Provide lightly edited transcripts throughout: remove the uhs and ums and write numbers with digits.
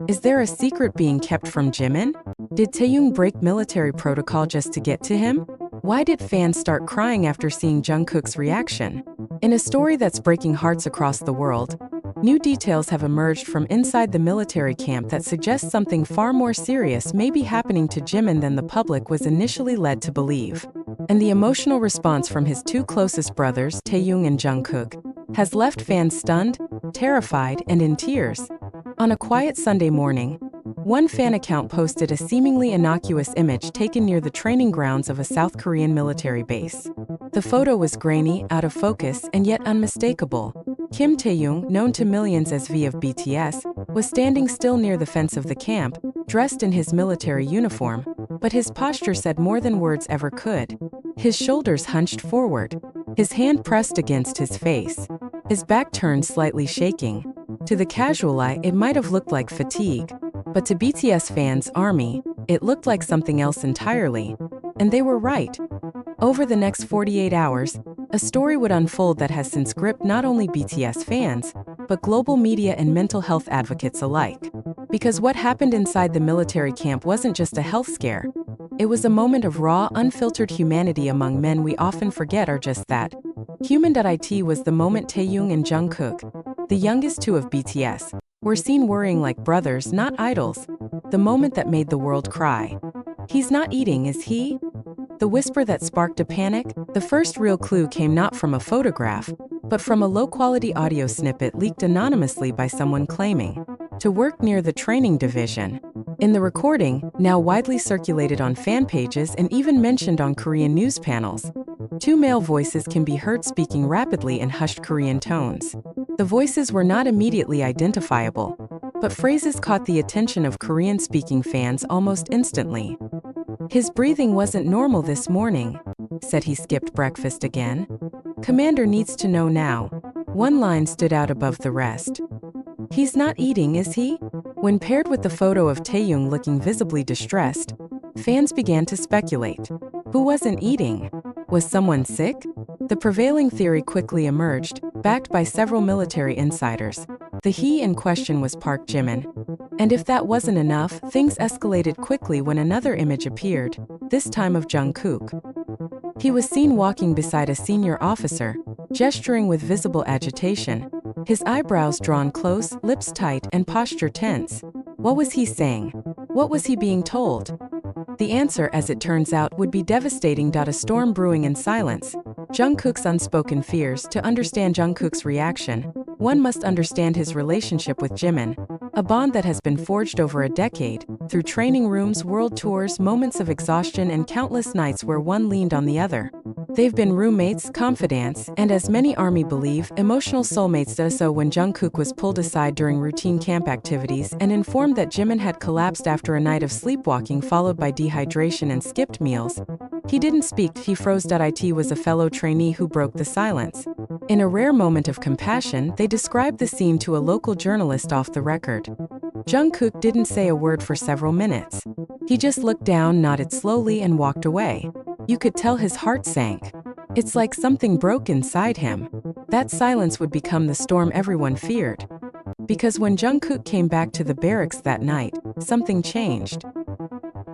Is there a secret being kept from Jimin? Did Taehyung break military protocol just to get to him? Why did fans start crying after seeing Jungkook's reaction? In a story that's breaking hearts across the world, new details have emerged from inside the military camp that suggest something far more serious may be happening to Jimin than the public was initially led to believe. And the emotional response from his two closest brothers, Taehyung and Jungkook, has left fans stunned, terrified, and in tears. On a quiet Sunday morning, one fan account posted a seemingly innocuous image taken near the training grounds of a South Korean military base. The photo was grainy, out of focus, and yet unmistakable. Kim Taehyung, known to millions as V of BTS, was standing still near the fence of the camp, dressed in his military uniform, but his posture said more than words ever could. His shoulders hunched forward, his hand pressed against his face, his back turned slightly shaking. To the casual eye, it might have looked like fatigue, but to BTS fans, ARMY, it looked like something else entirely. And they were right. Over the next 48 hours, a story would unfold that has since gripped not only BTS fans, but global media and mental health advocates alike. Because what happened inside the military camp wasn't just a health scare. It was a moment of raw, unfiltered humanity among men we often forget are just that. Human.it was the moment Taehyung and Jungkook, the youngest two of BTS, were seen worrying like brothers, not idols. The moment that made the world cry. He's not eating, is he? The whisper that sparked a panic? The first real clue came not from a photograph, but from a low-quality audio snippet leaked anonymously by someone claiming to work near the training division. In the recording, now widely circulated on fan pages and even mentioned on Korean news panels, two male voices can be heard speaking rapidly in hushed Korean tones. The voices were not immediately identifiable, but phrases caught the attention of Korean-speaking fans almost instantly. His breathing wasn't normal this morning, said he skipped breakfast again. Commander needs to know now. One line stood out above the rest. He's not eating, is he? When paired with the photo of Taehyung looking visibly distressed, fans began to speculate. Who wasn't eating? Was someone sick? The prevailing theory quickly emerged, backed by several military insiders. The he in question was Park Jimin. And if that wasn't enough, things escalated quickly when another image appeared, this time of Jungkook. He was seen walking beside a senior officer, gesturing with visible agitation, his eyebrows drawn close, lips tight, and posture tense. What was he saying? What was he being told? The answer, as it turns out, would be devastating. A storm brewing in silence. Jungkook's unspoken fears. To understand Jungkook's reaction, one must understand his relationship with Jimin, a bond that has been forged over a decade, through training rooms, world tours, moments of exhaustion, and countless nights where one leaned on the other. They've been roommates, confidants, and as many ARMY believe, emotional soulmates. So when Jungkook was pulled aside during routine camp activities and informed that Jimin had collapsed after a night of sleepwalking followed by dehydration and skipped meals, he didn't speak. He froze. It was a fellow trainee who broke the silence. In a rare moment of compassion, they described the scene to a local journalist off the record. Jungkook didn't say a word for several minutes. He just looked down, nodded slowly, and walked away. You could tell his heart sank. It's like something broke inside him. That silence would become the storm everyone feared. Because when Jungkook came back to the barracks that night, something changed.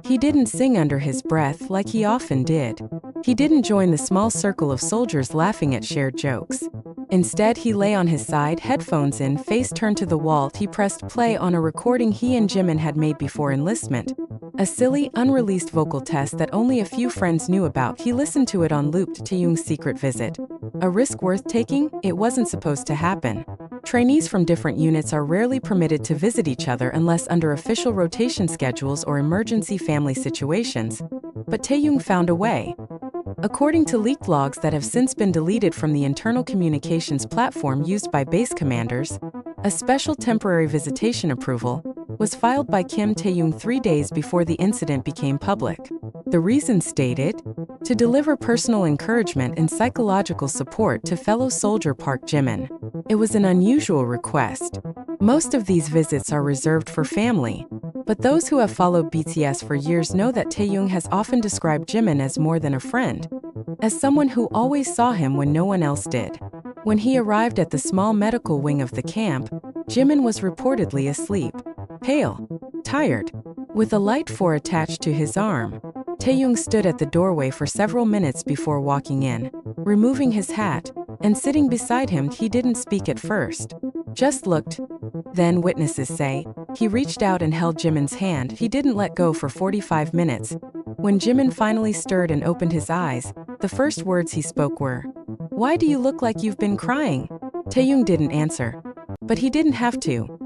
He didn't sing under his breath like he often did. He didn't join the small circle of soldiers laughing at shared jokes. Instead, he lay on his side, headphones in, face turned to the wall. He pressed play on a recording he and Jimin had made before enlistment. A silly, unreleased vocal test that only a few friends knew about. He listened to it on loop. Taehyung's secret visit. A risk worth taking? It wasn't supposed to happen. Trainees from different units are rarely permitted to visit each other unless under official rotation schedules or emergency family situations. But Taehyung found a way. According to leaked logs that have since been deleted from the internal communications platform used by base commanders, a special temporary visitation approval was filed by Kim Taehyung 3 days before the incident became public. The reason stated, to deliver personal encouragement and psychological support to fellow soldier Park Jimin. It was an unusual request. Most of these visits are reserved for family, but those who have followed BTS for years know that Taehyung has often described Jimin as more than a friend, as someone who always saw him when no one else did. When he arrived at the small medical wing of the camp, Jimin was reportedly asleep. Pale, tired, with a light for attached to his arm, Taehyung stood at the doorway for several minutes before walking in, removing his hat, and sitting beside him. He didn't speak at first, just looked. Then, witnesses say, he reached out and held Jimin's hand. He didn't let go for 45 minutes. When Jimin finally stirred and opened his eyes, the first words he spoke were, "Why do you look like you've been crying?" Taehyung didn't answer. But he didn't have to.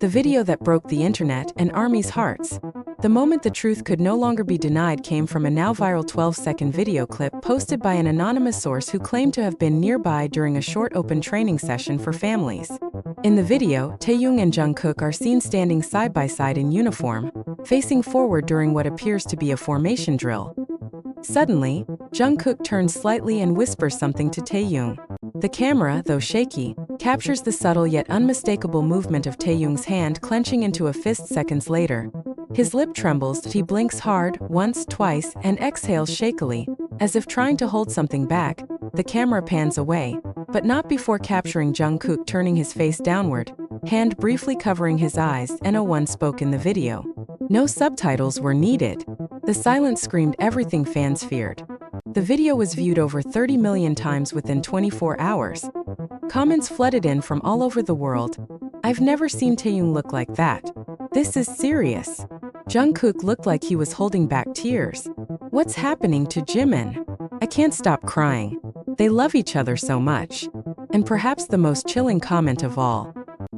The video that broke the internet and ARMY's hearts. The moment the truth could no longer be denied came from a now viral 12-second video clip posted by an anonymous source who claimed to have been nearby during a short open training session for families. In the video, Taehyung and Jungkook are seen standing side by side in uniform, facing forward during what appears to be a formation drill. Suddenly, Jungkook turns slightly and whispers something to Taehyung. The camera, though shaky, captures the subtle yet unmistakable movement of Taehyung's hand clenching into a fist. Seconds later, his lip trembles, he blinks hard, once, twice, and exhales shakily, as if trying to hold something back. The camera pans away, but not before capturing Jungkook turning his face downward, hand briefly covering his eyes. No one spoke in the video. No subtitles were needed. The silence screamed everything fans feared. The video was viewed over 30 million times within 24 hours. Comments flooded in from all over the world. "I've never seen Taehyung look like that. This is serious." Jungkook looked like he was holding back tears. "What's happening to Jimin? I can't stop crying. They love each other so much." And perhaps the most chilling comment of all,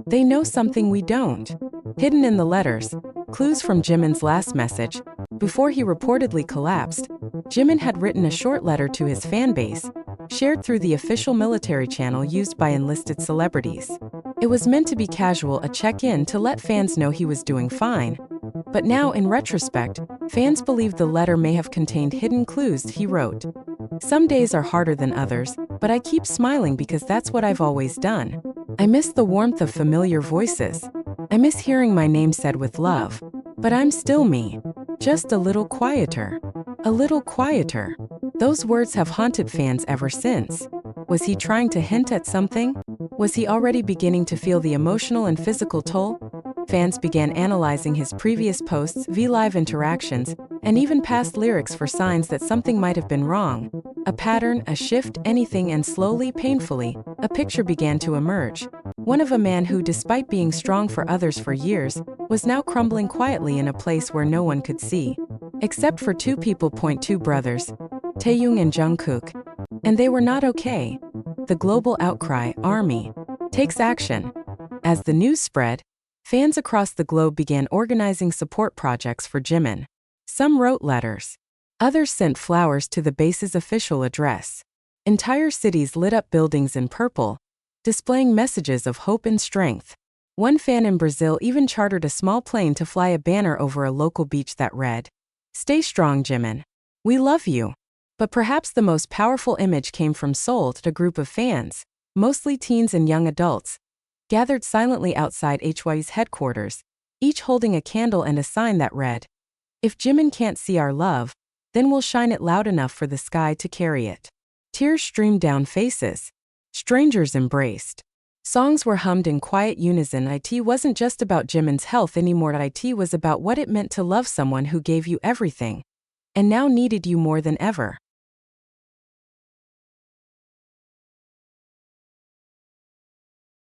"They know something we don't." Hidden in the letters, clues from Jimin's last message. Before he reportedly collapsed, Jimin had written a short letter to his fanbase, shared through the official military channel used by enlisted celebrities. It was meant to be casual, a check-in to let fans know he was doing fine. But now, in retrospect, fans believe the letter may have contained hidden clues. He wrote, "Some days are harder than others, but I keep smiling because that's what I've always done. I miss the warmth of familiar voices. I miss hearing my name said with love. But I'm still me. Just a little quieter. A little quieter." Those words have haunted fans ever since. Was he trying to hint at something? Was he already beginning to feel the emotional and physical toll? Fans began analyzing his previous posts, live interactions, and even past lyrics for signs that something might have been wrong. A pattern, a shift, anything, and slowly, painfully, a picture began to emerge. One of a man who, despite being strong for others for years, was now crumbling quietly in a place where no one could see. Except for two people. Two brothers, Taehyung and Jungkook. And they were not okay. The global outcry, ARMY, takes action. As the news spread, fans across the globe began organizing support projects for Jimin. Some wrote letters. Others sent flowers to the base's official address. Entire cities lit up buildings in purple, displaying messages of hope and strength. One fan in Brazil even chartered a small plane to fly a banner over a local beach that read, "Stay strong, Jimin. We love you." But perhaps the most powerful image came from Seoul. A group of fans, mostly teens and young adults, gathered silently outside HY's headquarters, each holding a candle and a sign that read, "If Jimin can't see our love, then we'll shine it loud enough for the sky to carry it." Tears streamed down faces. Strangers embraced. Songs were hummed in quiet unison. It wasn't just about Jimin's health anymore. It was about what it meant to love someone who gave you everything, and now needed you more than ever.